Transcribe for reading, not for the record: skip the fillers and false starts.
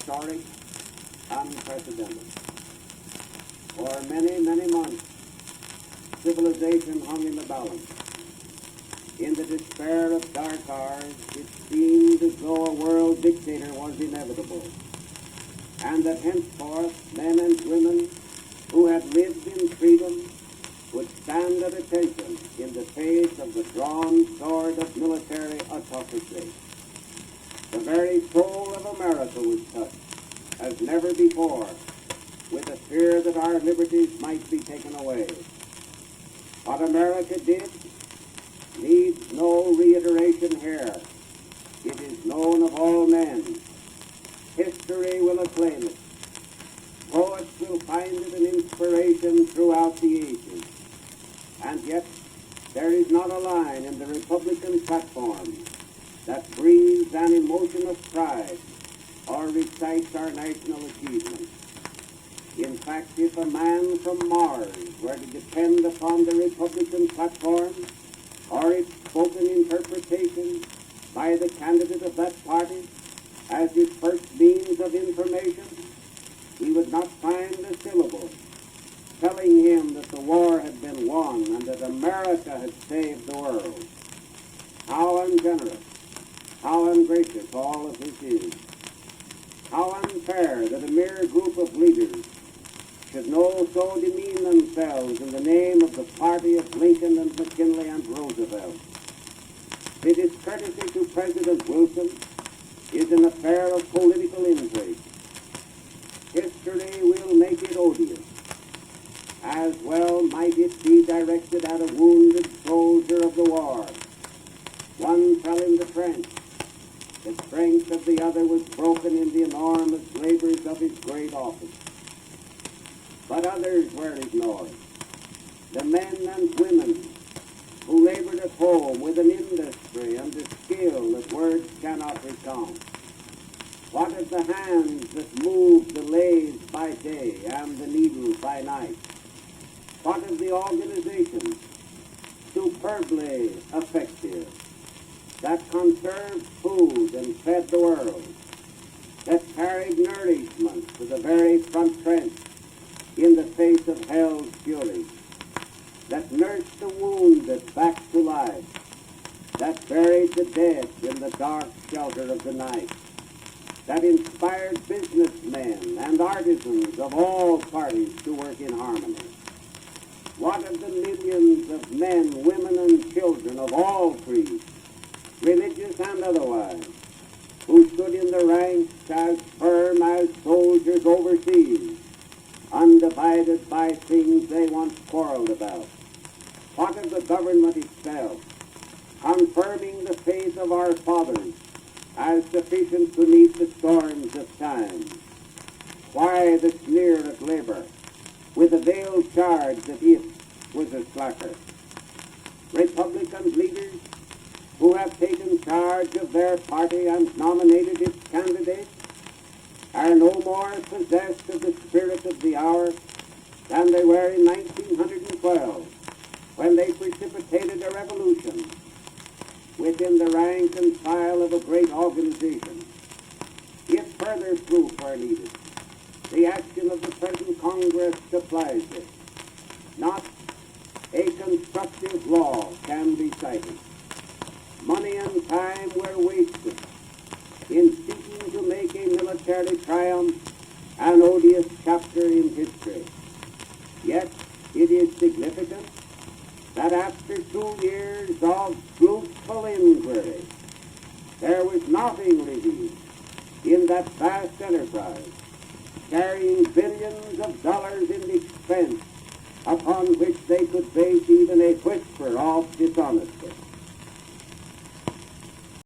historic, unprecedented. For many, many months, civilization hung in the balance. In the despair of dark hours, it seemed as though a world dictator was inevitable, and that henceforth men and women who had lived in freedom would stand at attention in the face of the drawn sword of military autocracy. The very soul of America was touched, as never before, with a fear that our liberties might be taken away. What America did needs no reiteration here. It is known of all men. History will acclaim it. Poets will find it an inspiration throughout the ages. And yet, there is not a line in the Republican platform that breathes an emotion of pride or recites our national achievements. In fact, if a man from Mars were to depend upon the Republican platform or its spoken interpretation by the candidate of that party as his first means of information, he would not find a syllable telling him that the war had been won and that America had saved the world. How ungenerous, how ungracious all of this is. How unfair that a mere group of leaders should know so demean themselves in the name of the party of Lincoln and McKinley and Roosevelt. The discourtesy to President Wilson is an affair of political intrigue. History will make it odious. As well might it be directed at a wounded soldier of the war. One fell in the trench. The strength of the other was broken in the enormous labors of his great office. But others were ignored. The men and women who labored at home with an industry and a skill that words cannot recount. What of the hands that moved the lathe by day and the needle by night? What of the organizations, superbly effective, that conserved food and fed the world, that carried nourishment to the very front trench in the face of hell's fury, that nursed the wounded back to life, that buried the dead in the dark shelter of the night, that inspired businessmen and artisans of all parties to work in harmony? What of the millions of men, women, and children of all creeds, religious and otherwise, who stood in the ranks as firm as soldiers overseas, undivided by things they once quarreled about? What of the government itself, confirming the faith of our fathers as sufficient to meet the storms of time? Why the sneer at labor, with the veiled charge that it was a slacker? Republican leaders who have taken charge of their party and nominated its candidates are no more possessed of the spirit of the hour than they were in 1912, when they precipitated a revolution within the rank and file of a great organization. If further proof were needed, the action of the present Congress supplies it. Not a constructive law can be cited. Money and time were wasted in seeking to make a military triumph an odious chapter in history. Yet it is significant that after 2 years of fruitful inquiry, there was nothing revealed in that vast enterprise, carrying billions of dollars in expense upon which they could base even a whisper of dishonesty.